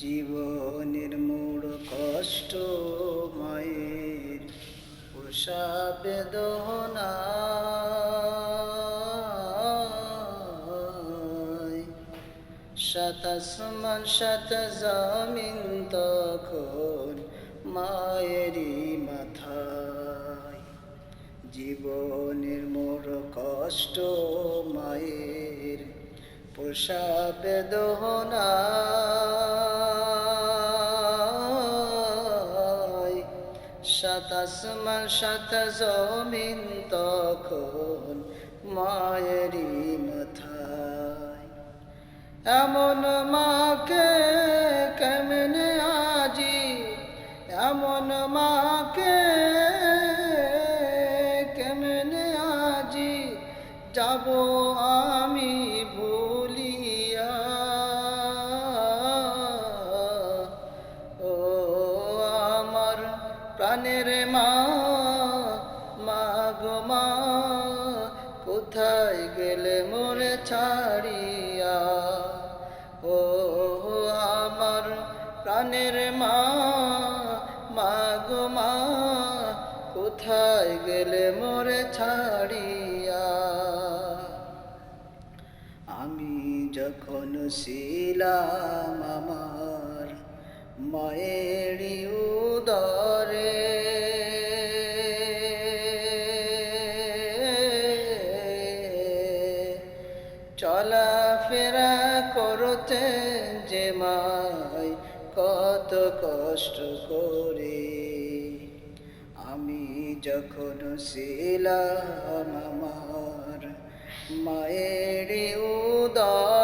জীবনের মূল কষ্ট মায়ের পোষা বেদনা, সাত আসমান সাত জমিন তখন মায়েরই মাথায়। জীবনের মোর কষ্ট মায়ের পোষা বেদনা, সাত আসমান সাত জমিন তখন মায়েরই মাথায়। এমন মাকে কেমনে আজি, এমন মাকে কেমনে আজি যাব আমি ভুলিয়া। ও আমার প্রাণের মা, মা গো মা, কোথায় গেলে মোরে ছাড়িয়া। ও আমার প্রাণের মা, মা গো মা, কোথায় গেলে মোরে ছাড়িয়া। আমি যখন ছিলাম আমার মায়েরই উদরে, চলাফেরা করতে যে মাই কত কষ্ট করে। আমি যখন ছিলাম আমার মায়ের উদরে,